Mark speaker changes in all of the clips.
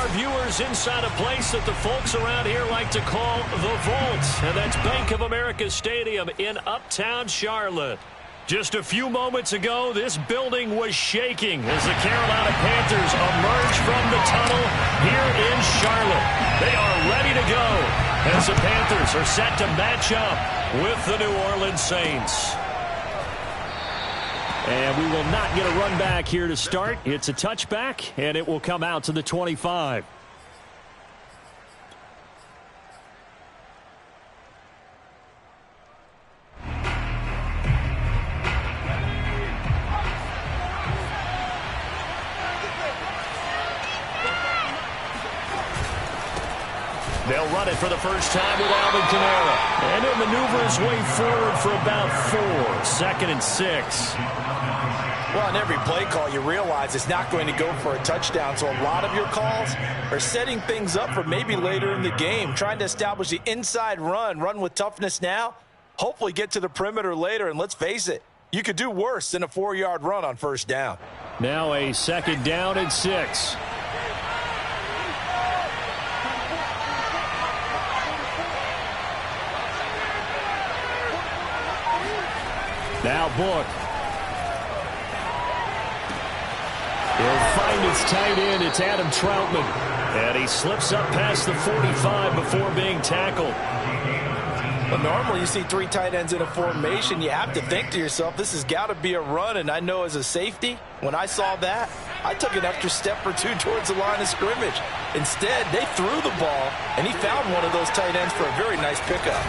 Speaker 1: our viewers inside a place that the folks around here like to call the Vault, and that's Bank of America Stadium in Uptown Charlotte. Just a few moments ago, this building was shaking as the Carolina Panthers emerge from the tunnel here in Charlotte. They are ready to go as the Panthers are set to match up with the New Orleans Saints. And we will not get a run back here to start. It's a touchback, and it will come out to the 25. They'll run it for the first time with Alvin Kamara. And he'll maneuver his way forward for about 4. 2nd and 6.
Speaker 2: Well, on every play call, you realize it's not going to go for a touchdown. So a lot of your calls are setting things up for maybe later in the game, trying to establish the inside run with toughness now, hopefully get to the perimeter later. And let's face it, you could do worse than a 4-yard run on first down.
Speaker 1: Now a 2nd down and 6. Now Book. He'll find his tight end. It's Adam Troutman. And he slips up past the 45 before being tackled.
Speaker 2: But normally you see 3 tight ends in a formation. You have to think to yourself, this has got to be a run. And I know as a safety, when I saw that, I took an extra step or 2 towards the line of scrimmage. Instead, they threw the ball, and he found one of those tight ends for a very nice pickup.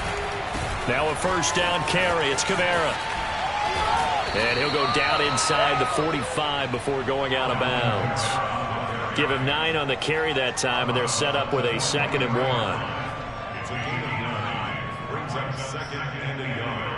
Speaker 1: Now a first down carry. It's Kamara. And he'll go down inside the 45 before going out of bounds. Give him 9 on the carry that time, and they're set up with a 2nd and 1.
Speaker 3: Brings up 2nd and a yard.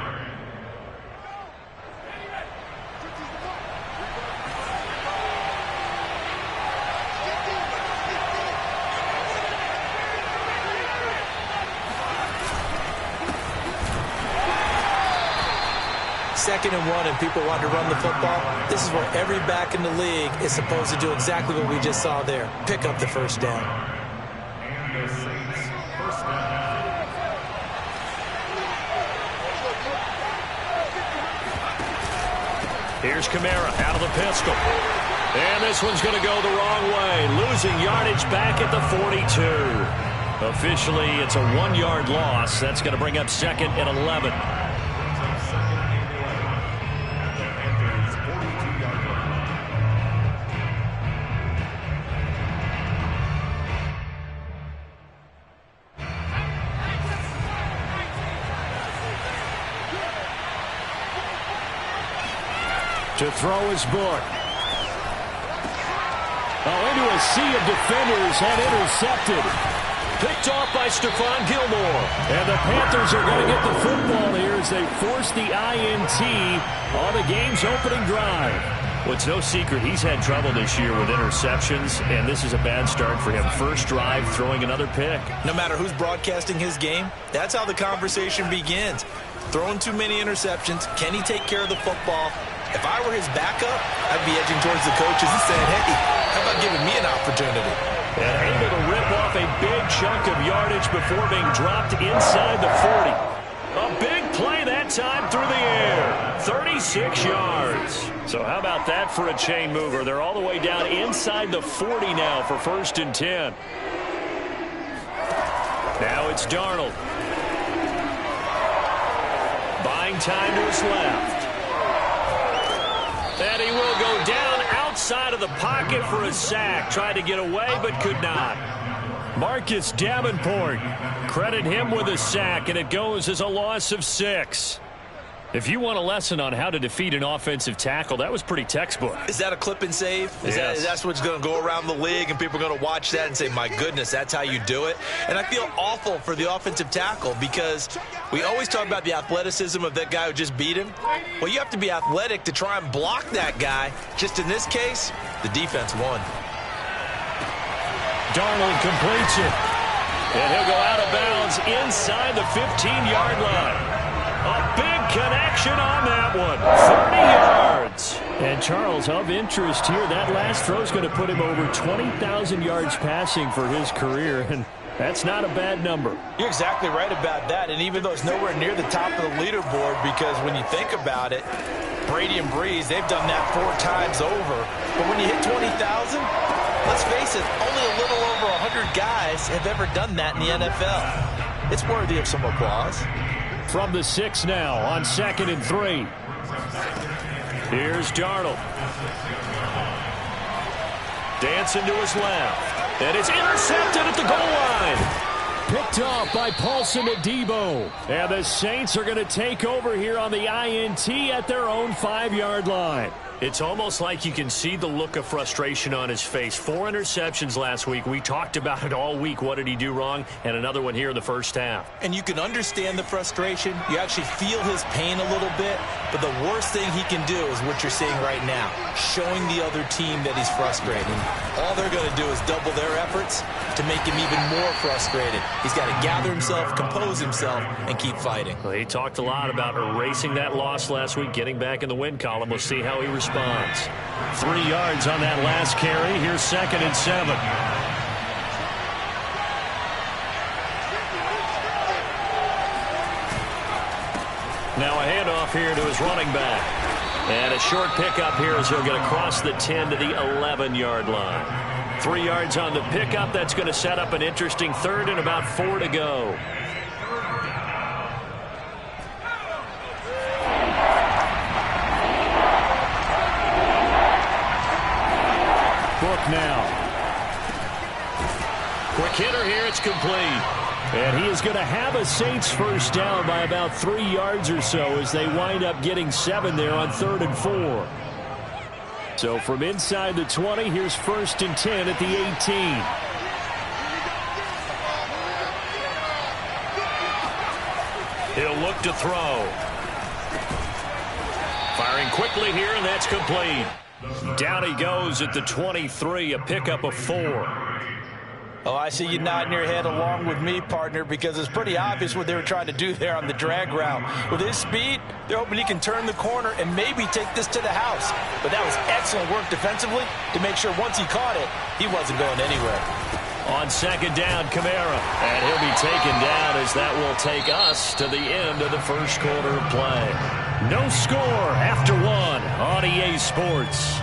Speaker 2: Second and 1 and people want to run the football. This is where every back in the league is supposed to do exactly what we just saw there. Pick up the first down.
Speaker 3: And the Saints first down.
Speaker 1: Here's Kamara out of the pistol. And this one's going to go the wrong way. Losing yardage back at the 42. Officially, it's a 1-yard loss. That's going to bring up 2nd and 11. To throw his Book. Into a sea of defenders and intercepted. Picked off by Stephon Gilmore. And the Panthers are going to get the football here as they force the INT on the game's opening drive. Well, it's no secret he's had trouble this year with interceptions, and this is a bad start for him. First drive, throwing another pick.
Speaker 2: No matter who's broadcasting his game, that's how the conversation begins. Throwing too many interceptions. Can he take care of the football? If I were his backup, I'd be edging towards the coaches and saying, hey, how about giving me an opportunity?
Speaker 1: And able to rip off a big chunk of yardage before being dropped inside the 40. A big play that time through the air. 36 yards. So how about that for a chain mover? They're all the way down inside the 40 now for 1st and 10. Now it's Darnold. Buying time to his left. And he will go down outside of the pocket for a sack. Tried to get away, but could not. Marcus Davenport. Credit him with a sack, and it goes as a loss of 6. If you want a lesson on how to defeat an offensive tackle, that was pretty textbook.
Speaker 2: Is that a clip and save?
Speaker 1: Yes.
Speaker 2: That's what's going to go around the league, and people are going to watch that and say, my goodness, that's how you do it? And I feel awful for the offensive tackle because we always talk about the athleticism of that guy who just beat him. Well, you have to be athletic to try and block that guy. Just in this case, the defense won.
Speaker 1: Darnold completes it. And he'll go out of bounds inside the 15-yard line. A big connection on that one. 30 yards. And Charles, of interest here, that last throw is going to put him over 20,000 yards passing for his career, and that's not a bad number.
Speaker 2: You're exactly right about that, and even though it's nowhere near the top of the leaderboard, because when you think about it, Brady and Breeze, they've done that 4 times over. But when you hit 20,000, let's face it, only a little over 100 guys have ever done that in the NFL. It's worthy of some applause.
Speaker 1: From the 6 now on 2nd and 3. Here's Darnold. Dancing to his left. And it's intercepted at the goal line. Picked off by Paulson Adebo. And the Saints are going to take over here on the INT at their own 5-yard line. It's almost like you can see the look of frustration on his face. 4 interceptions last week. We talked about it all week. What did he do wrong? And another one here in the first half.
Speaker 2: And you can understand the frustration. You actually feel his pain a little bit. But the worst thing he can do is what you're seeing right now, showing the other team that he's frustrated. All they're going to do is double their efforts to make him even more frustrated. He's got to gather himself, compose himself, and keep fighting.
Speaker 1: Well, he talked a lot about erasing that loss last week, getting back in the win column. We'll see how he responds. 3 yards on that last carry. Here's 2nd and 7. Now a handoff here to his running back. And a short pickup here as he'll get across the 10 to the 11-yard line. 3 yards on the pickup. That's going to set up an interesting 3rd and about 4 to go. Book now. Quick hitter here. It's complete. And he is going to have a Saints first down by about 3 yards or so as they wind up getting 7 there on 3rd and 4. So from inside the 20, here's 1st and 10 at the 18. He'll look to throw. Firing quickly here, and that's complete. Down he goes at the 23, a pickup of 4.
Speaker 2: Oh, I see you nodding your head along with me, partner, because it's pretty obvious what they were trying to do there on the drag route. With his speed, they're hoping he can turn the corner and maybe take this to the house. But that was excellent work defensively to make sure once he caught it, he wasn't going anywhere.
Speaker 1: On 2nd down, Kamara. And he'll be taken down as that will take us to the end of the first quarter of play. No score after 1 on EA Sports.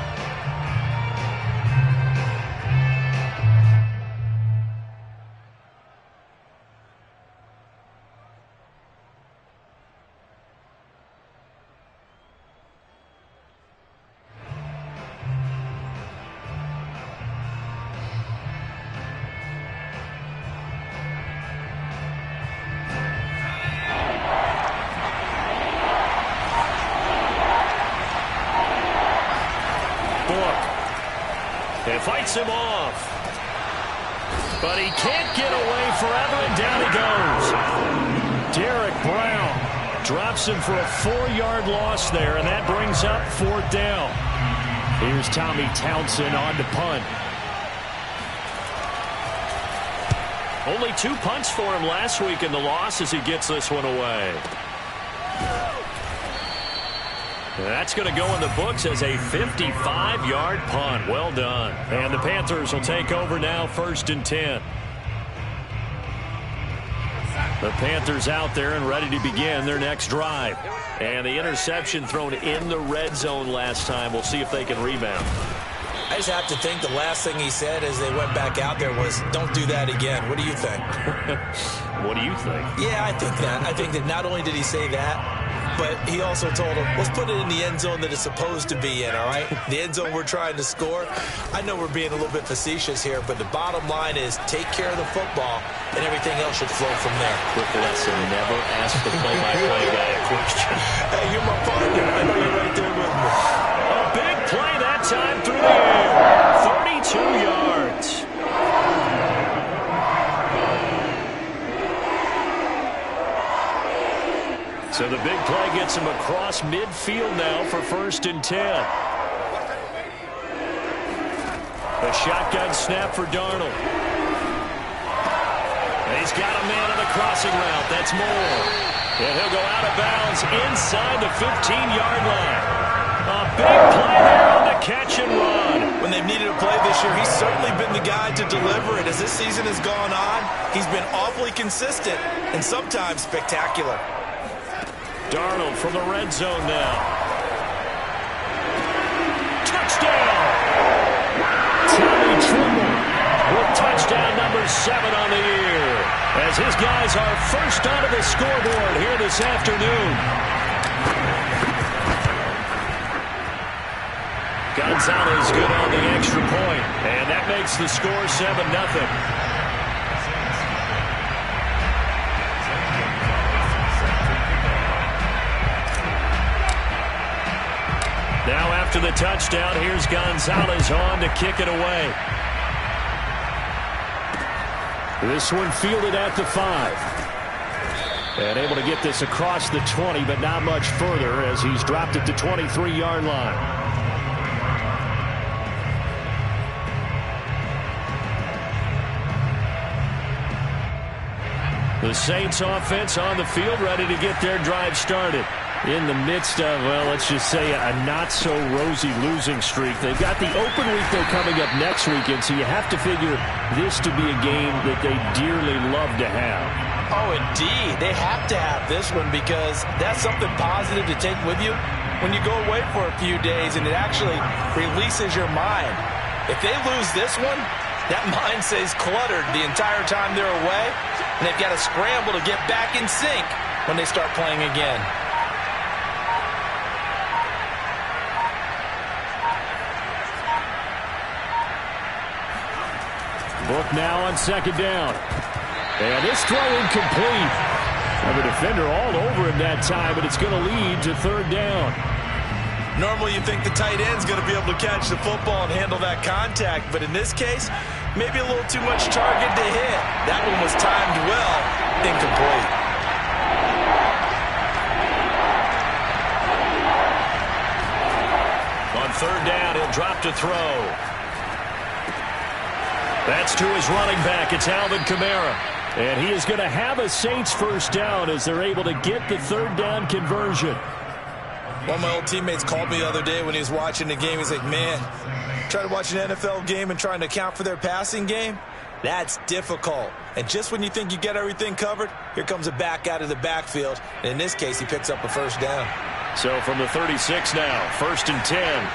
Speaker 1: Fights him off. But he can't get away forever, and down he goes. Derek Brown drops him for a 4-yard loss there, and that brings up 4th down. Here's Tommy Townsend on to punt. Only 2 punts for him last week in the loss as he gets this one away. That's going to go in the books as a 55-yard punt. Well done. And the Panthers will take over now, 1st and 10. The Panthers out there and ready to begin their next drive. And the interception thrown in the red zone last time. We'll see if they can rebound.
Speaker 2: I just have to think the last thing he said as they went back out there was, don't do that again. What do you think?
Speaker 1: What do you think?
Speaker 2: Yeah, I think that. I think that not only did he say that, but he also told him, let's put it in the end zone that it's supposed to be in, all right? The end zone we're trying to score. I know we're being a little bit facetious here, but the bottom line is take care of the football, and everything else should flow from there.
Speaker 1: Quick lesson, never ask the play-by-play guy a question.
Speaker 2: Hey, you're my partner. I know you're right there with me.
Speaker 1: A big play that time through the air. 32 yards. So the big play gets him across midfield now for 1st and 10. A shotgun snap for Darnold. And he's got a man on the crossing route. That's Moore. And he'll go out of bounds inside the 15-yard line. A big play there on the catch and run.
Speaker 2: When they've needed a play this year, he's certainly been the guy to deliver it. As this season has gone on, he's been awfully consistent and sometimes spectacular.
Speaker 1: Darnold from the red zone now. Touchdown! Tommy Tremble with touchdown number 7 on the year, as his guys are first onto the scoreboard here this afternoon. Gonzalez good on the extra point, and that makes the score 7-0. Now after the touchdown, here's Gonzalez on to kick it away. This one fielded at the 5. And able to get this across the 20, but not much further as he's dropped it to 23-yard line. The Saints offense on the field, ready to get their drive started. In the midst of, well, let's just say a not-so-rosy losing streak. They've got the open week, though, coming up next weekend, so you have to figure this to be a game that they dearly love to have.
Speaker 2: Oh, indeed. They have to have this one because that's something positive to take with you when you go away for a few days, and it actually releases your mind. If they lose this one, that mind stays cluttered the entire time they're away, and they've got to scramble to get back in sync when they start playing again.
Speaker 1: Book now on second down. And this throw incomplete. And the defender all over him that time, but it's going to lead to third down.
Speaker 2: Normally you think the tight end's going to be able to catch the football and handle that contact, but in this case, maybe a little too much target to hit. That one was timed well, incomplete.
Speaker 1: On third down, he'll drop to throw. That's to his running back. It's Alvin Kamara. And he is going to have a Saints first down as they're able to get the third down conversion.
Speaker 2: One of my old teammates called me the other day when he was watching the game. He's like, man, trying to watch an NFL game and trying to account for their passing game? That's difficult. And just when you think you get everything covered, here comes a back out of the backfield. And in this case, he picks up a first down.
Speaker 1: So from the 36 now, 1st and 10.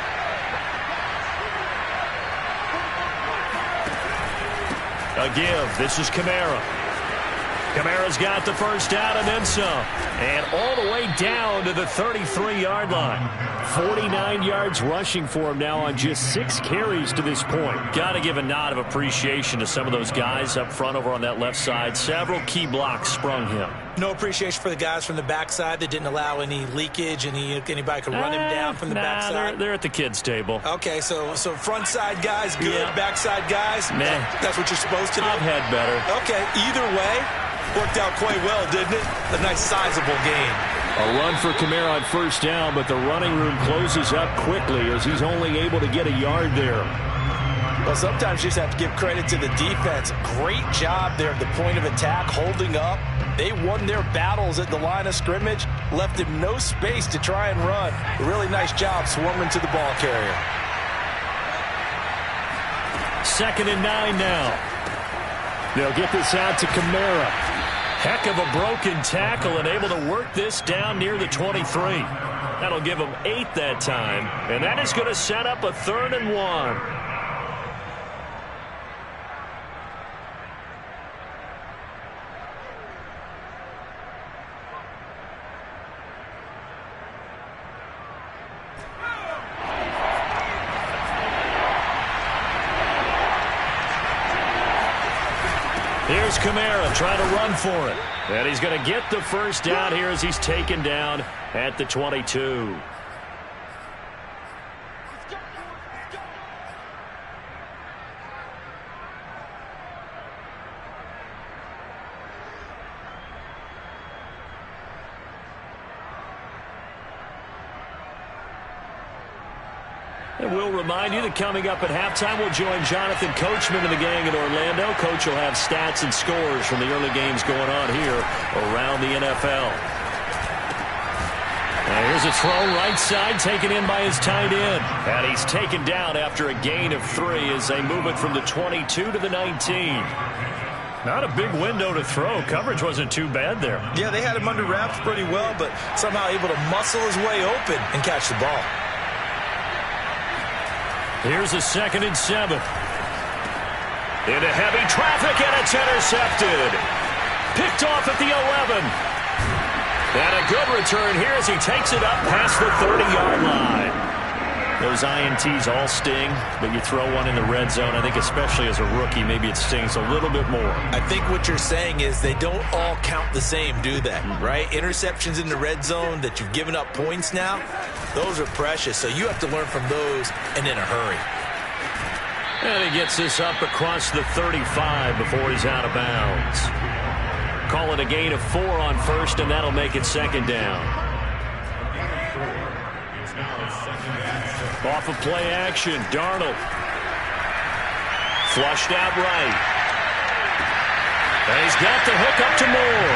Speaker 1: A give. This is Kamara. Kamara's got the first down and then some. And all the way down to the 33-yard line. 49 yards rushing for him now on just 6 carries to this point. Got to give a nod of appreciation to some of those guys up front over on that left side. Several key blocks sprung him.
Speaker 2: No appreciation for the guys from the backside that didn't allow any leakage, anybody could run him down from the backside.
Speaker 1: They're at the kids' table.
Speaker 2: Okay, so front side guys good,
Speaker 1: yeah.
Speaker 2: Backside guys, that's what you're supposed to do?
Speaker 1: I've had better.
Speaker 2: Okay, either way, worked out quite well, didn't it? A nice sizable gain.
Speaker 1: A run for Kamara on first down, but the running room closes up quickly as he's only able to get a yard there.
Speaker 2: Well, sometimes you just have to give credit to the defense. Great job there at the point of attack, holding up. They won their battles at the line of scrimmage, left him no space to try and run. A really nice job swarming to the ball carrier.
Speaker 1: 2nd and 9 now. They'll get this out to Kamara. Heck of a broken tackle and able to work this down near the 23. That'll give them 8 that time, and that is going to set up a 3rd and 1. Here's Kamara trying to run for it. And he's going to get the first down here as he's taken down at the 22. And we'll remind you that coming up at halftime, we'll join Jonathan Coachman and the gang in Orlando. Coach will have stats and scores from the early games going on here around the NFL. And here's a throw right side taken in by his tight end. And he's taken down after a gain of 3 as they move it from the 22 to the 19. Not a big window to throw. Coverage wasn't too bad there.
Speaker 2: Yeah, they had him under wraps pretty well, but somehow able to muscle his way open and catch the ball.
Speaker 1: Here's a 2nd and 7. Into heavy traffic, and it's intercepted. Picked off at the 11. And a good return here as he takes it up past the 30-yard line. Those INTs all sting, but you throw one in the red zone, I think especially as a rookie, maybe it stings a little bit more.
Speaker 2: I think what you're saying is they don't all count the same, do they? Right? Interceptions in the red zone that you've given up points now, those are precious. So you have to learn from those and in a hurry.
Speaker 1: And he gets this up across the 35 before he's out of bounds. Call it a gain of 4 on first, and that'll make it 2nd down. Off of play action, Darnold. Flushed out right. And he's got the hook up to Moore.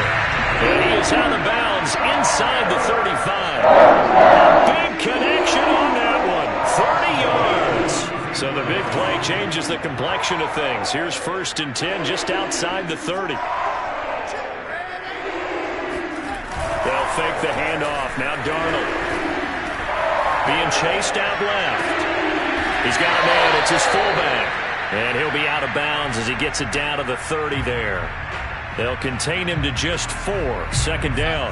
Speaker 1: And he is out of bounds inside the 35. A big connection on that one. 30 yards. So the big play changes the complexion of things. Here's 1st and 10 just outside the 30. They'll fake the handoff. Now Darnold. Being chased out left. He's got a man. It's his fullback. And he'll be out of bounds as he gets it down to the 30 there. They'll contain him to just 4. 2nd down.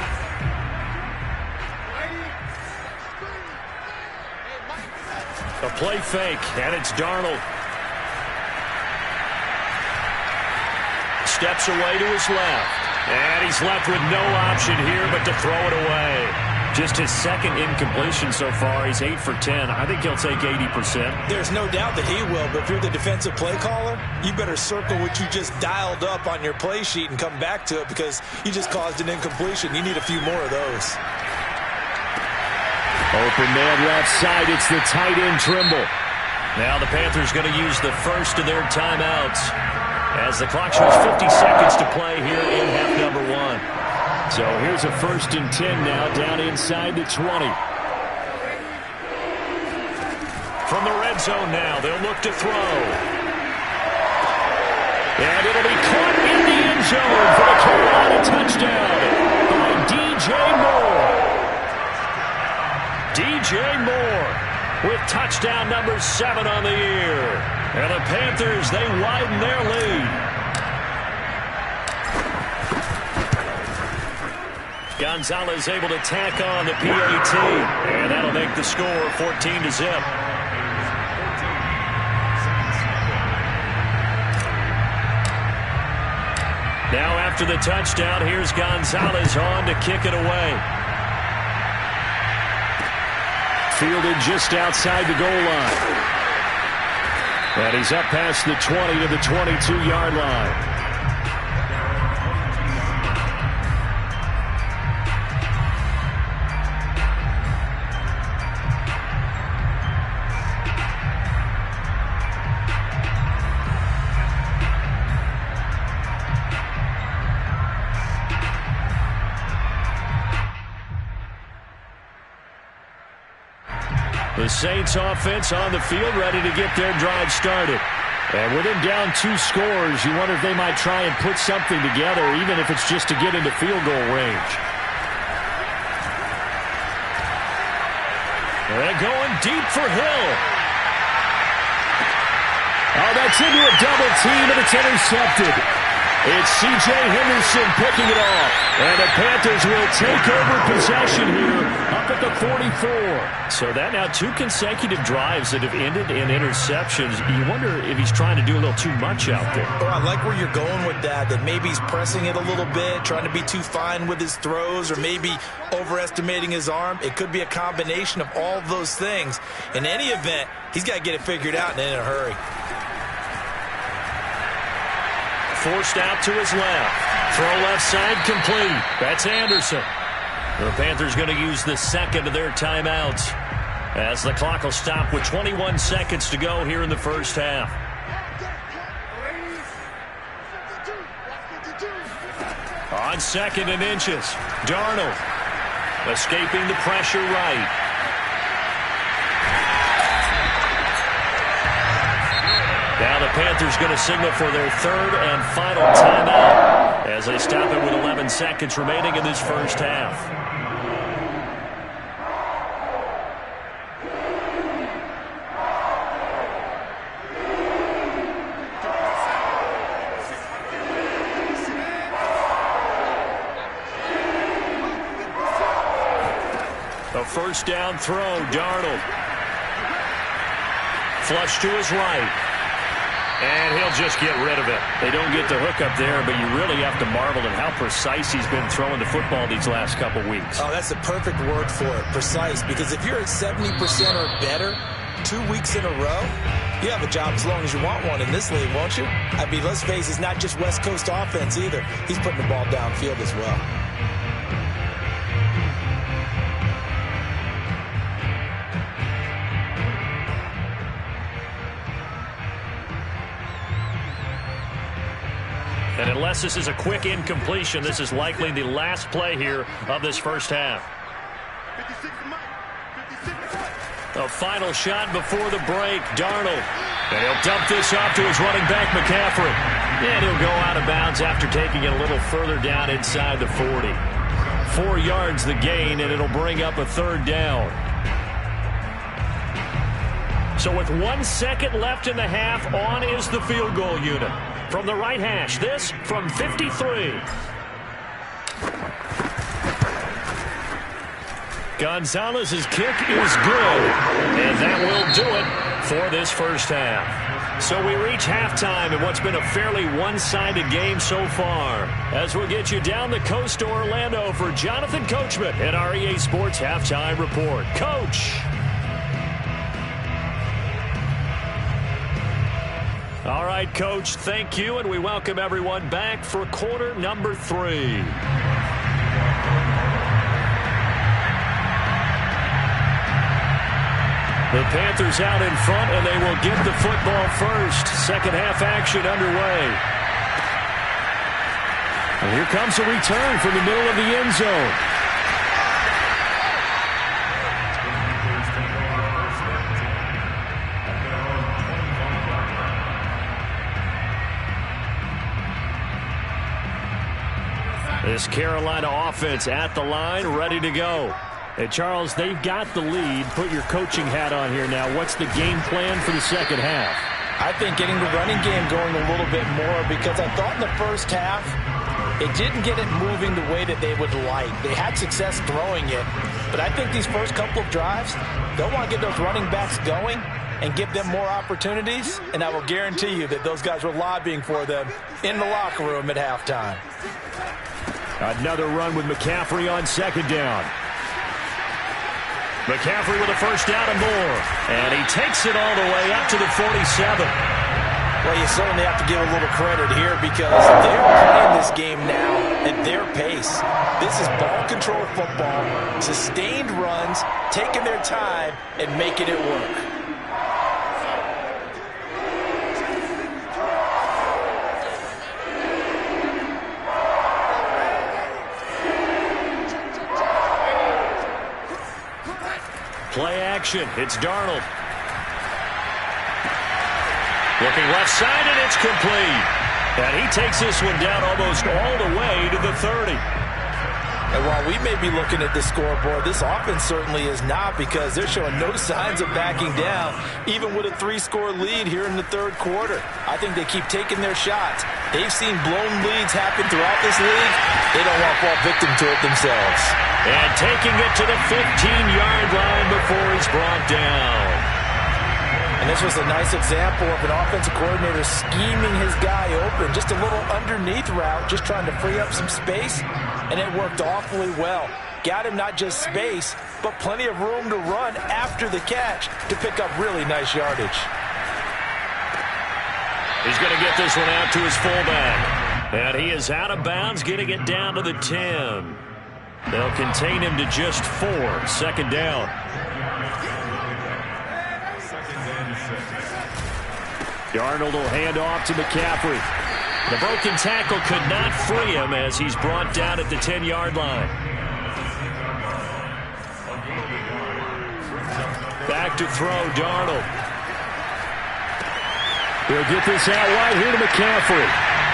Speaker 1: A play fake, and it's Darnold. Steps away to his left. And he's left with no option here but to throw it away. Just his 2nd incompletion so far. He's 8 for 10. I think he'll take 80%.
Speaker 2: There's no doubt that he will, but if you're the defensive play caller, you better circle what you just dialed up on your play sheet and come back to it because you just caused an incompletion. You need a few more of those.
Speaker 1: Open man left side. It's the tight end Trimble. Now the Panthers going to use the first of their timeouts as the clock shows 50 seconds to play here in half number 1. So here's a 1st and 10 now down inside the 20. From the red zone now, they'll look to throw. And it'll be caught in the end zone for the Carolina touchdown by DJ Moore. DJ Moore with touchdown number 7 on the year. And the Panthers, they widen their lead. Gonzalez able to tack on the PAT. And that'll make the score 14-0. Now after the touchdown, here's Gonzalez on to kick it away. Fielded just outside the goal line. And he's up past the 20 to the 22-yard line. The Saints offense on the field ready to get their drive started. And with them down 2 scores, you wonder if they might try and put something together, even if it's just to get into field goal range. They're going deep for Hill. Oh, that's into a double team, and it's intercepted. It's C.J. Henderson picking it off. And the Panthers will take over possession here up at the 44. So that now 2 consecutive drives that have ended in interceptions. You wonder if he's trying to do a little too much out there.
Speaker 2: Oh, I like where you're going with that maybe he's pressing it a little bit, trying to be too fine with his throws, or maybe overestimating his arm. It could be a combination of all of those things. In any event, he's got to get it figured out and in a hurry.
Speaker 1: Forced out to his left. Throw left side complete. That's Anderson. The Panthers going to use the 2nd of their timeouts as the clock will stop with 21 seconds to go here in the first half. On 2nd and inches, Darnold. Escaping the pressure right. Now the Panthers going to signal for their third and final timeout as they stop it with 11 seconds remaining in this first half. A first down throw, Darnold. Flush to his right. And he'll just get rid of it. They don't get the hook up there, but you really have to marvel at how precise he's been throwing the football these last couple weeks.
Speaker 2: Oh, that's the perfect word for it, precise. Because if you're at 70% or better 2 weeks in a row, you have a job as long as you want one in this league, won't you? I mean, let's face it, it's not just West Coast offense either. He's putting the ball downfield as well.
Speaker 1: And unless this is a quick incompletion, this is likely the last play here of this first half. A final shot before the break, Darnold. And he'll dump this off to his running back, McCaffrey. And he'll go out of bounds after taking it a little further down inside the 40. 4 yards the gain, and it'll bring up a third down. So with 1 second left in the half, on is the field goal unit. From the right hash, this from 53. Gonzalez's kick is good, and that will do it for this first half. So we reach halftime in what's been a fairly one-sided game so far. As we'll get you down the coast to Orlando for Jonathan Coachman at our EA Sports Halftime Report. Coach. All right, Coach, thank you, and we welcome everyone back for quarter number 3. The Panthers out in front, and they will get the football first. Second half action underway. And here comes a return from the middle of the end zone. This Carolina offense at the line, ready to go. Hey, Charles, they've got the lead. Put your coaching hat on here now. What's the game plan for the second half?
Speaker 2: I think getting the running game going a little bit more, because I thought in the first half it didn't get it moving the way that they would like. They had success throwing it, but I think these first couple of drives, they'll want to get those running backs going and give them more opportunities, and I will guarantee you that those guys were lobbying for them in the locker room at halftime.
Speaker 1: Another run with McCaffrey on second down. McCaffrey with a first down and more. And he takes it all the way up to the 47.
Speaker 2: Well, you certainly have to give a little credit here, because they're playing this game now at their pace. This is ball control football, sustained runs, taking their time and making it work.
Speaker 1: Play action. It's Darnold. Looking left side, and it's complete. And he takes this one down almost all the way to the 30.
Speaker 2: And while we may be looking at the scoreboard, this offense certainly is not, because they're showing no signs of backing down, even with a 3-score lead here in the third quarter. I think they keep taking their shots. They've seen blown leads happen throughout this league. They don't want to fall victim to it themselves.
Speaker 1: And taking it to the 15-yard line before he's brought down.
Speaker 2: And this was a nice example of an offensive coordinator scheming his guy open. Just a little underneath route, just trying to free up some space, and it worked awfully well. Got him not just space, but plenty of room to run after the catch to pick up really nice yardage.
Speaker 1: He's going to get this one out to his fullback. And he is out of bounds, getting it down to the 10. They'll contain him to just 4. Second down. Darnold will hand off to McCaffrey. The broken tackle could not free him as he's brought down at the 10-yard line. Back to throw, Darnold. He'll get this out wide here to McCaffrey.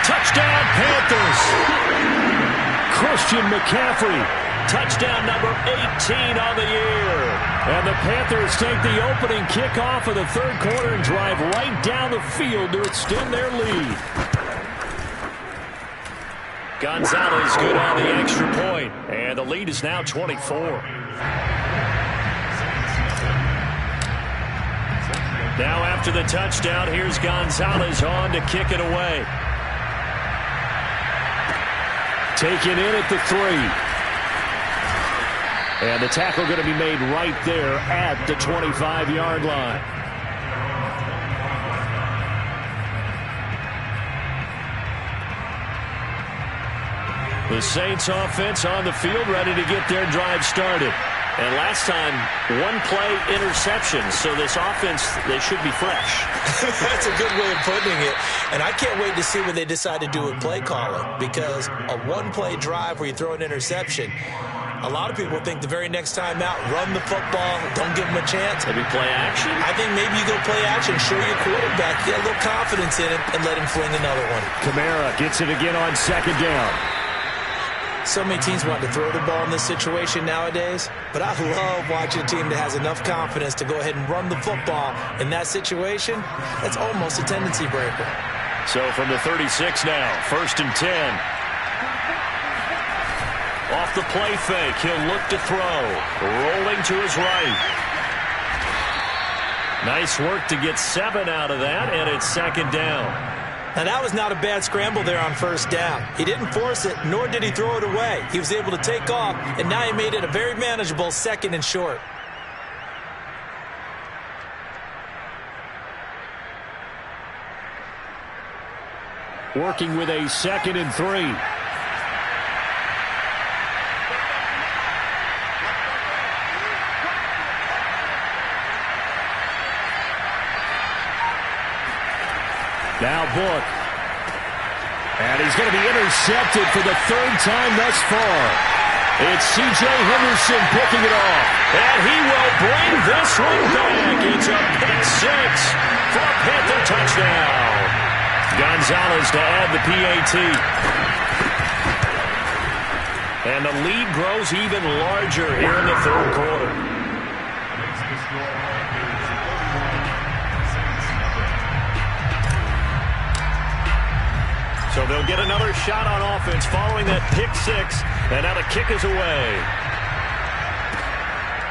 Speaker 1: Touchdown, Panthers. Christian McCaffrey. Touchdown number 18 on the year. And the Panthers take the opening kickoff of the third quarter and drive right down the field to extend their lead. Gonzalez good on the extra point, and the lead is now 24. Now after the touchdown, here's Gonzalez on to kick it away. Taken in at the 3. And the tackle going to be made right there at the 25-yard line. The Saints offense on the field ready to get their drive started. And last time, one play interception. So this offense, they should be fresh.
Speaker 2: That's a good way of putting it. And I can't wait to see what they decide to do with play calling. Because a one-play drive where you throw an interception, a lot of people think the very next time out, run the football, don't give them a chance.
Speaker 1: Maybe play action?
Speaker 2: I think maybe you go play action, show your quarterback, get a little confidence in it, and let him fling another one.
Speaker 1: Kamara gets it again on second down.
Speaker 2: So many teams want to throw the ball in this situation nowadays, but I love watching a team that has enough confidence to go ahead and run the football in that situation. That's almost a tendency breaker.
Speaker 1: So from the 36 now, 1st and 10. Off the play fake, he'll look to throw. Rolling to his right. Nice work to get 7 out of that, and it's second down.
Speaker 2: Now, that was not a bad scramble there on first down. He didn't force it, nor did he throw it away. He was able to take off, and now he made it a very manageable 2nd and short.
Speaker 1: Working with a 2nd and 3. Now Book. And he's going to be intercepted for the 3rd time thus far. It's C.J. Henderson picking it off. And he will bring this one back. It's a pick 6 for a Panther touchdown. Gonzalez to add the PAT. And the lead grows even larger here in the 3rd quarter. So they'll get another shot on offense following that pick 6. And now the kick is away.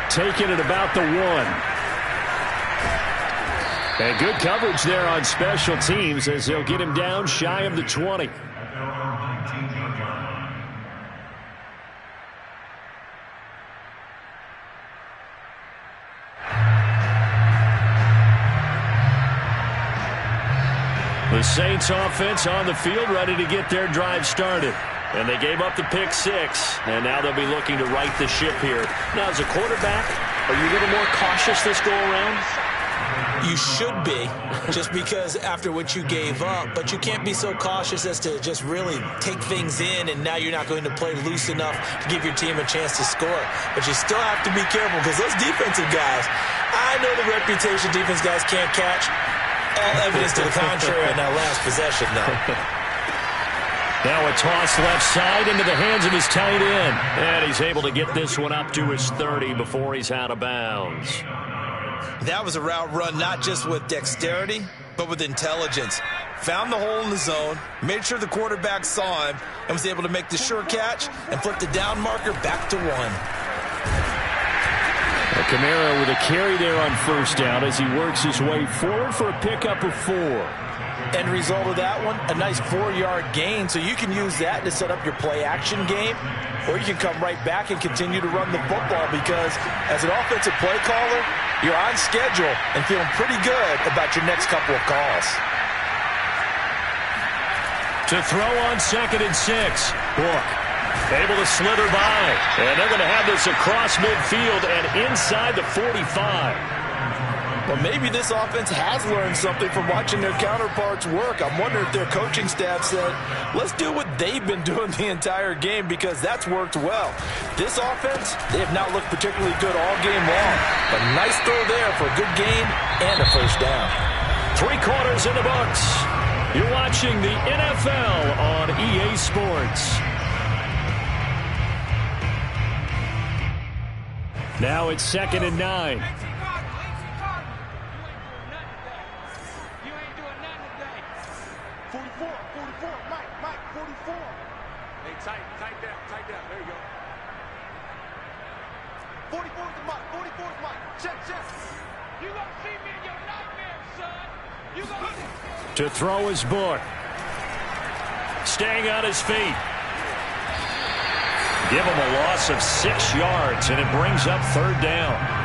Speaker 1: Taking it about the 1. And good coverage there on special teams as they'll get him down shy of the 20. The Saints offense on the field ready to get their drive started. And they gave up the pick 6, and now they'll be looking to right the ship here. Now, as a quarterback, are you a little more cautious this go-around?
Speaker 2: You should be, just because after what you gave up. But you can't be so cautious as to just really take things in, and now you're not going to play loose enough to give your team a chance to score. But you still have to be careful because those defensive guys, I know the reputation defense guys can't catch. All evidence to the contrary on that last possession, though.
Speaker 1: Now a toss left side into the hands of his tight end. And he's able to get this one up to his 30 before he's out of bounds.
Speaker 2: That was a route run not just with dexterity, but with intelligence. Found the hole in the zone, made sure the quarterback saw him, and was able to make the sure catch and flip the down marker back to 1.
Speaker 1: Kamara with a carry there on first down as he works his way forward for a pickup of 4.
Speaker 2: End result of that one, a nice 4-yard gain. So you can use that to set up your play-action game, or you can come right back and continue to run the football because as an offensive play caller, you're on schedule and feeling pretty good about your next couple of calls.
Speaker 1: To throw on 2nd and 6. Book. Able to slither by. And they're going to have this across midfield and inside the 45.
Speaker 2: Well, maybe this offense has learned something from watching their counterparts work. I'm wondering if their coaching staff said, let's do what they've been doing the entire game because that's worked well. This offense, they have not looked particularly good all game long. But nice throw there for a good gain and a first down.
Speaker 1: 3 quarters in the books. You're watching the NFL on EA Sports. Now it's 2nd and 9. To throw his book. Staying on his feet. Give him a loss of 6 yards, and it brings up 3rd down.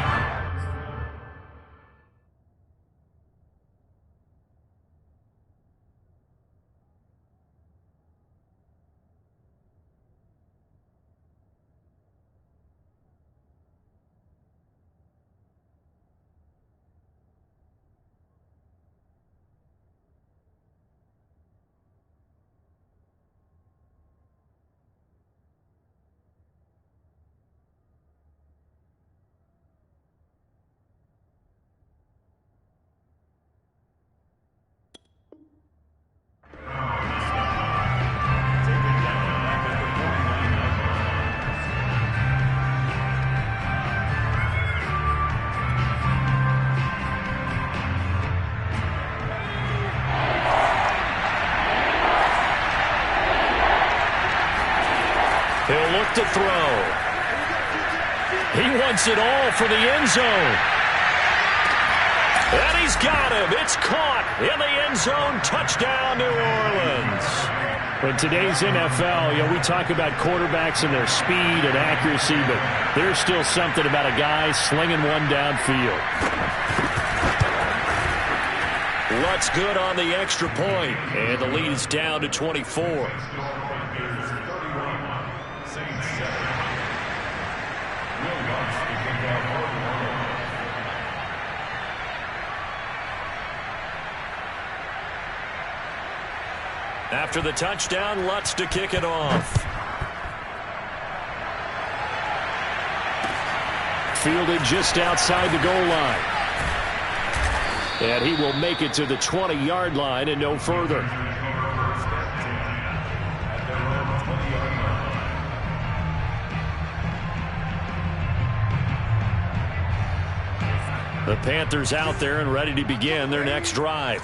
Speaker 1: He'll look to throw. He wants it all for the end zone. And he's got him. It's caught in the end zone. Touchdown, New Orleans. In today's NFL, we talk about quarterbacks and their speed and accuracy, but there's still something about a guy slinging one downfield. What's good on the extra point? And the lead is down to 24. After the touchdown, Lutz to kick it off. Fielded just outside the goal line. And he will make it to the 20-yard line and no further. The Panthers out there and ready to begin their next drive.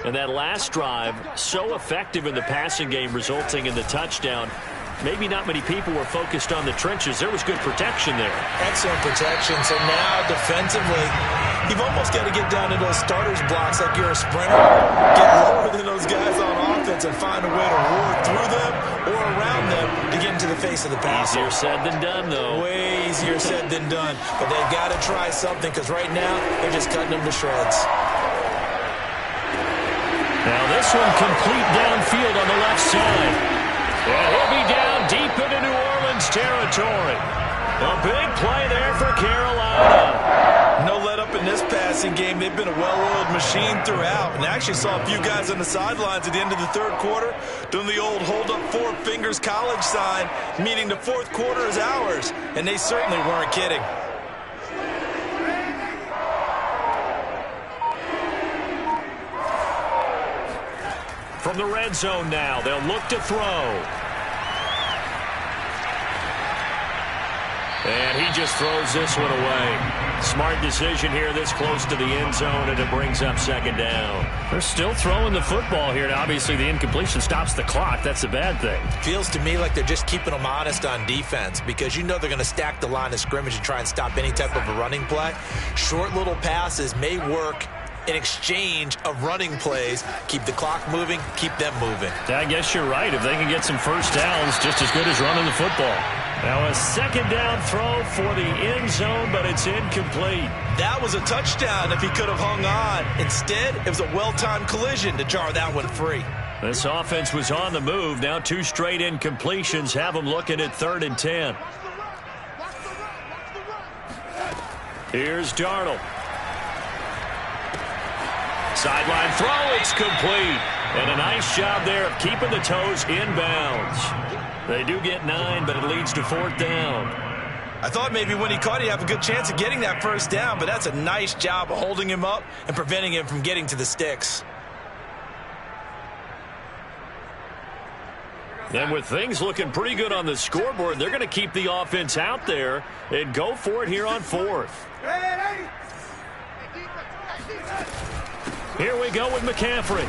Speaker 1: And that last drive, so effective in the passing game, resulting in the touchdown. Maybe not many people were focused on the trenches. There was good protection there.
Speaker 2: Excellent protection. So now, defensively, you've almost got to get down to those starters blocks like you're a sprinter. Get lower than those guys on offense and find a way to roar through them or around them to get into the face of the passer.
Speaker 1: Easier said than done, though.
Speaker 2: Way easier said than done. But they've got to try something because right now, they're just cutting them to shreds.
Speaker 1: Now this one complete downfield on the left side. And he'll be down deep into New Orleans territory. A big play there for Carolina.
Speaker 2: No let up in this passing game. They've been a well-oiled machine throughout. And I actually saw a few guys on the sidelines at the end of the 3rd quarter doing the old hold up 4 fingers college sign, meaning the 4th quarter is ours. And they certainly weren't kidding.
Speaker 1: From the red zone now, they'll look to throw. And he just throws this one away. Smart decision here this close to the end zone, and it brings up 2nd down. They're still throwing the football here, and obviously the incompletion stops the clock. That's a bad thing.
Speaker 2: Feels to me like they're just keeping them honest on defense because you know they're going to stack the line of scrimmage and try and stop any type of a running play. Short little passes may work in exchange of running plays. Keep the clock moving, keep them moving.
Speaker 1: I guess you're right. If they can get some first downs, just as good as running the football. Now a 2nd down throw for the end zone, but it's incomplete.
Speaker 2: That was a touchdown if he could have hung on. Instead, it was a well-timed collision to jar that one free.
Speaker 1: This offense was on the move. Now 2 straight incompletions have them looking at 3rd and 10. Here's Darnold. Sideline throw, it's complete. And a nice job there of keeping the toes in bounds. They do get 9, but it leads to 4th down.
Speaker 2: I thought maybe when he caught it, he'd have a good chance of getting that first down, but that's a nice job of holding him up and preventing him from getting to the sticks.
Speaker 1: And with things looking pretty good on the scoreboard, they're going to keep the offense out there and go for it here on 4th. Here we go with McCaffrey.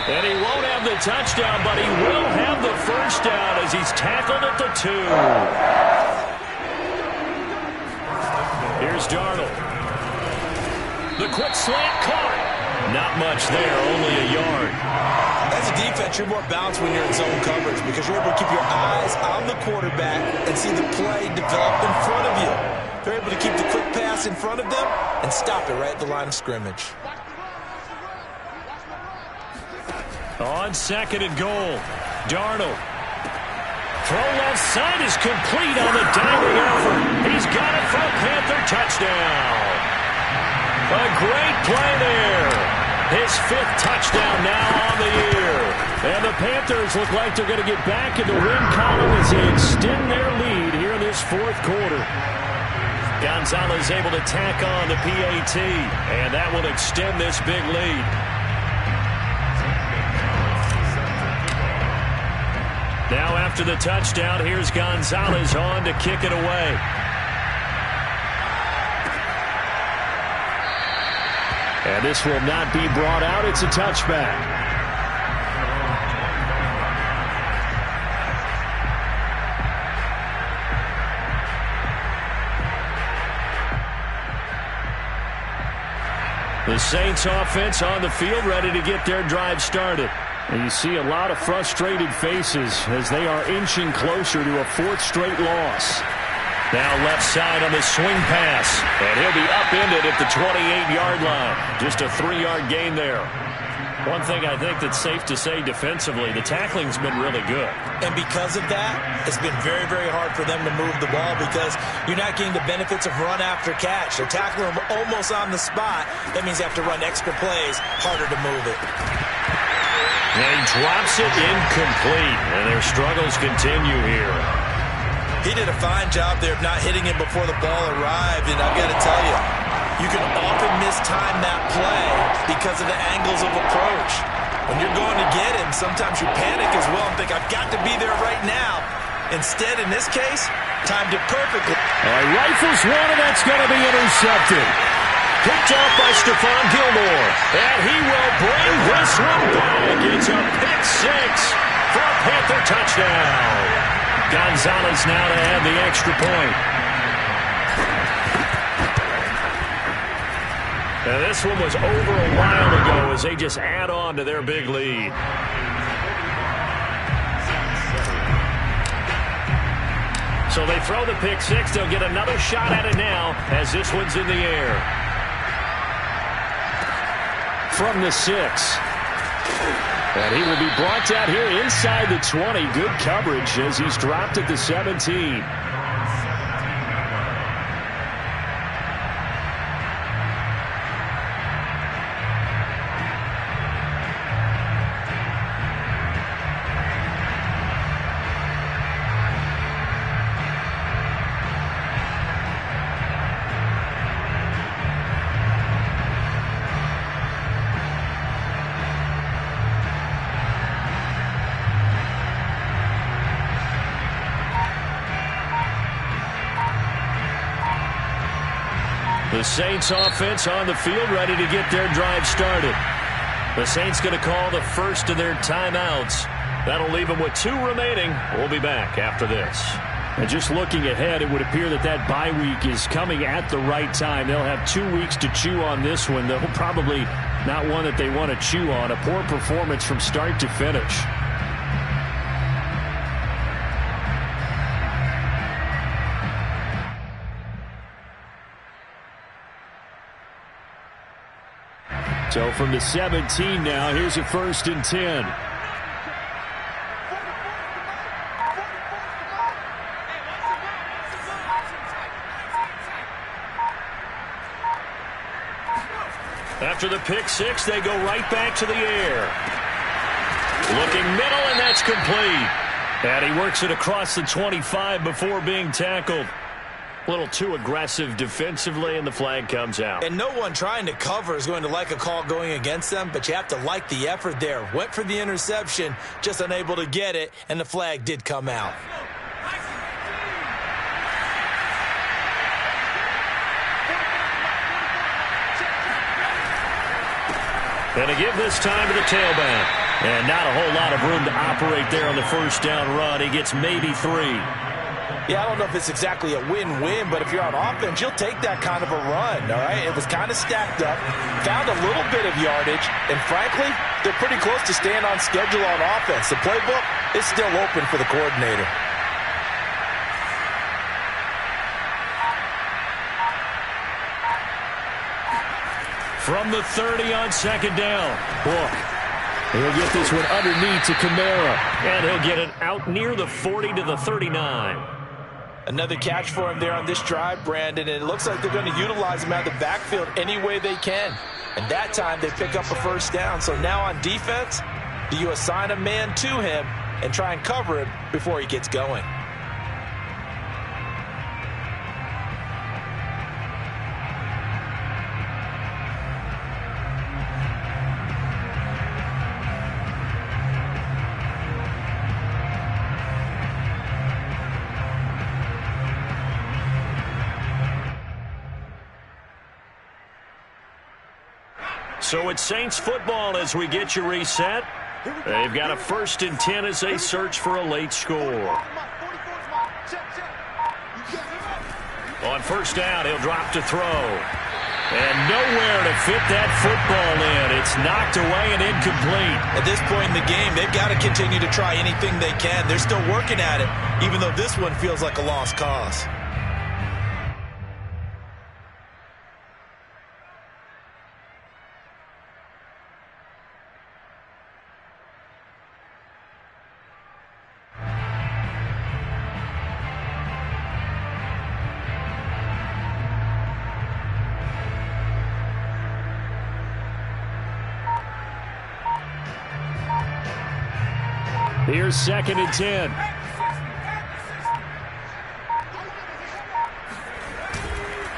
Speaker 1: And he won't have the touchdown, but he will have the first down as he's tackled at the 2. Here's Darnold. The quick slant caught. Not much there, only a yard.
Speaker 2: As a defense, you're more balanced when you're in zone coverage because you're able to keep your eyes on the quarterback and see the play develop in front of you. They're able to keep the quick pass in front of them and stop it right at the line of scrimmage.
Speaker 1: On 2nd and goal, Darnold. Throw left side is complete on the diving effort. He's got it for a Panther touchdown. A great play there. His 5th touchdown now on the year. And the Panthers look like they're going to get back in the win column as they extend their lead here in this 4th quarter. Gonzalez able to tack on the PAT, and that will extend this big lead. Now after the touchdown, here's Gonzalez on to kick it away. And this will not be brought out. It's a touchback. The Saints offense on the field ready to get their drive started. And you see a lot of frustrated faces as they are inching closer to a 4th straight loss. Now left side on the swing pass. And he'll be upended at the 28-yard line. Just a 3-yard gain there. One thing I think that's safe to say defensively, the tackling's been really good.
Speaker 2: And because of that, it's been very, very hard for them to move the ball because you're not getting the benefits of run after catch. They're tackling them almost on the spot. That means they have to run extra plays, harder to move it.
Speaker 1: And he drops it incomplete, and their struggles continue here.
Speaker 2: He did a fine job there of not hitting him before the ball arrived, and I've got to tell you, you can often mistime that play because of the angles of approach. When you're going to get him, sometimes you panic as well and think, I've got to be there right now. Instead, in this case, timed it perfectly.
Speaker 1: Rifles one, and that's going to be intercepted. Picked off by Stephon Gilmore. And he will bring this one back. It's a pick 6 for a Panther touchdown. Gonzalez now to add the extra point. Now this one was over a while ago as they just add on to their big lead. So they throw the pick 6. They'll get another shot at it now as this one's in the air. From the 6. And he will be brought down here inside the 20. Good coverage as he's dropped at the 17. The Saints offense on the field ready to get their drive started. The Saints going to call the first of their timeouts. That'll leave them with 2 remaining. We'll be back after this. And just looking ahead, it would appear that that bye week is coming at the right time. They'll have 2 weeks to chew on this one. They'll probably not one that they want to chew on. A poor performance from start to finish. So from the 17 now, here's a 1st and 10. After the pick six, they go right back to the air. Looking middle, and that's complete. And he works it across the 25 before being tackled. A little too aggressive defensively, and the flag comes out.
Speaker 2: And no one trying to cover is going to like a call going against them, but you have to like the effort there. Went for the interception, just unable to get it, and the flag did come out.
Speaker 1: And to give this time to the tailback. And not a whole lot of room to operate there on the first down run. He gets maybe 3.
Speaker 2: Yeah, I don't know if it's exactly a win-win, but if you're on offense, you'll take that kind of a run, all right? It was kind of stacked up, found a little bit of yardage, and frankly, they're pretty close to staying on schedule on offense. The playbook is still open for the coordinator.
Speaker 1: From the 30 on second down. Boy, he'll get this one underneath to Kamara, and he'll get it out near the 40 to the 39.
Speaker 2: Another catch for him there on this drive, Brandon, and it looks like they're going to utilize him out of the backfield any way they can. And that time they pick up a first down. So now on defense, do you assign a man to him and try and cover him before he gets going?
Speaker 1: So it's Saints football as we get you reset. They've got a 1st and 10 as they search for a late score. On first down, he'll drop to throw. And nowhere to fit that football in. It's knocked away and incomplete.
Speaker 2: At this point in the game, they've got to continue to try anything they can. They're still working at it, even though this one feels like a lost cause.
Speaker 1: Here's 2nd and 10.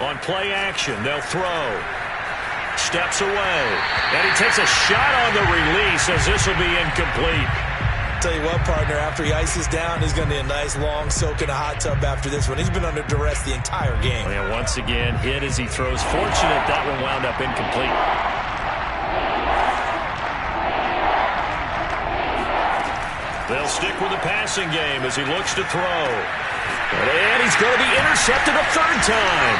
Speaker 1: On play action, they'll throw. Steps away. And he takes a shot on the release as this will be incomplete.
Speaker 2: Tell you what, partner, after he ices down, he's going to need a nice long soak in a hot tub after this one. He's been under duress the entire game.
Speaker 1: And once again, hit as he throws. Fortunate that one wound up incomplete. They'll stick with the passing game as he looks to throw. And he's going to be intercepted a 3rd time.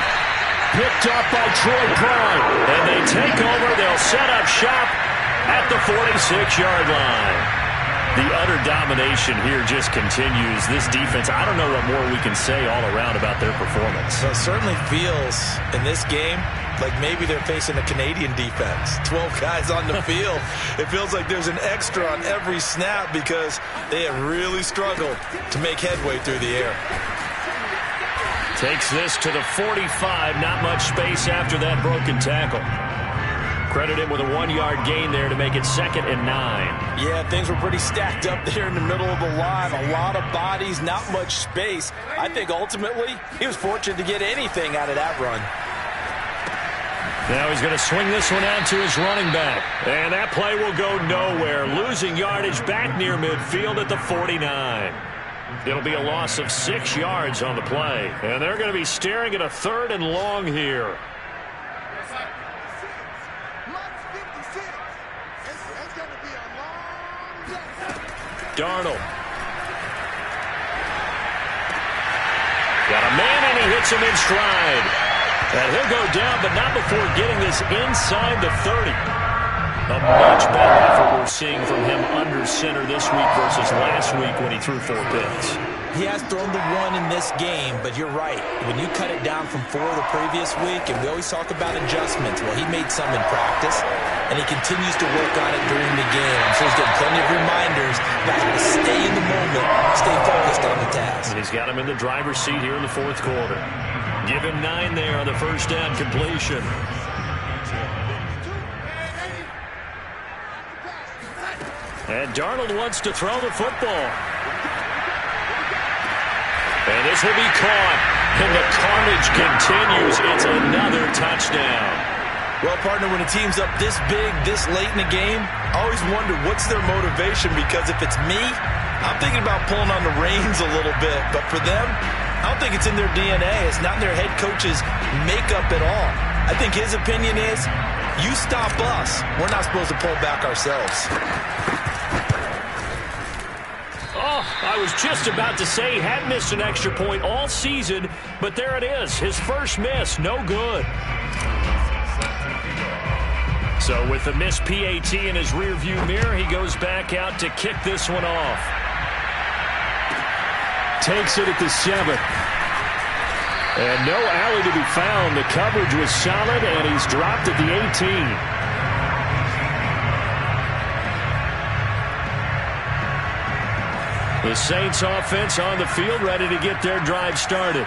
Speaker 1: Picked up by Troy Prime. And they take over. They'll set up shop at the 46-yard line. The utter domination here just continues. This defense, I don't know what more we can say all around about their performance.
Speaker 2: Well, it certainly feels in this game like maybe they're facing a Canadian defense. 12 guys on the field. It feels like there's an extra on every snap because they have really struggled to make headway through the air.
Speaker 1: Takes this to the 45. Not much space after that broken tackle. Credit him with a 1-yard gain there to make it 2nd and 9.
Speaker 2: Yeah, things were pretty stacked up there in the middle of the line. A lot of bodies, not much space. I think ultimately he was fortunate to get anything out of that run.
Speaker 1: Now he's going to swing this one out to his running back. And that play will go nowhere. Losing yardage back near midfield at the 49. It'll be a loss of 6 yards on the play. And they're going to be staring at a 3rd and long here. Darnold. Got a man, and he hits him in stride. And he'll go down, but not before getting this inside the 30. A much better effort we're seeing from him under center this week versus last week when he threw 4 picks.
Speaker 2: He has thrown the 1 in this game, but you're right. When you cut it down from 4 the previous week, and we always talk about adjustments, well, he made some in practice, and he continues to work on it during the game. I'm sure he's getting plenty of reminders about how to stay in the moment, stay focused on the task.
Speaker 1: And he's got him in the driver's seat here in the 4th quarter. Give him 9 there on the first down completion. And Darnold wants to throw the football. And this will be caught. And the carnage continues. It's another touchdown.
Speaker 2: Well, partner, when a team's up this big, this late in the game, I always wonder what's their motivation, because if it's me, I'm thinking about pulling on the reins a little bit. But for them, I don't think it's in their DNA. It's not in their head coach's makeup at all. I think his opinion is, you stop us, we're not supposed to pull back ourselves.
Speaker 1: Oh, I was just about to say he had missed an extra point all season, but there it is. His first miss, no good. So with the missed PAT in his rearview mirror, he goes back out to kick this one off. Takes it at the 7. And no alley to be found. The coverage was solid, and he's dropped at the 18. The Saints offense on the field, ready to get their drive started.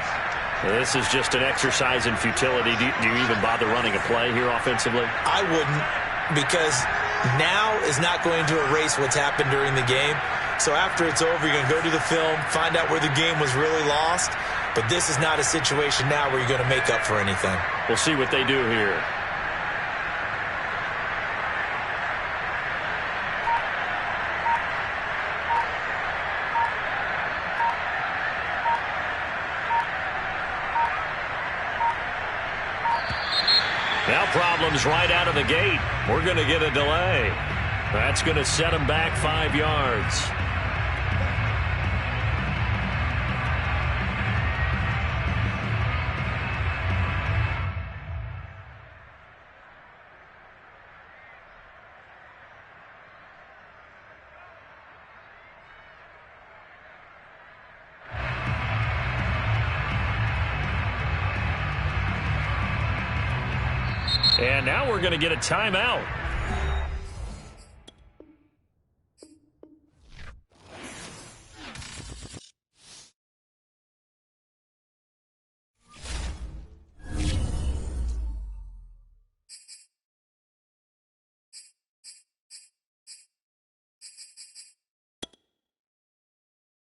Speaker 1: This is just an exercise in futility. Do you even bother running a play here offensively?
Speaker 2: I wouldn't, because now is not going to erase what's happened during the game. So after it's over, you're going to go to the film, find out where the game was really lost. But this is not a situation now where you're going to make up for anything.
Speaker 1: We'll see what they do here. Now problems right out of the gate. We're going to get a delay. That's going to set them back 5 yards. And now we're going to get a timeout.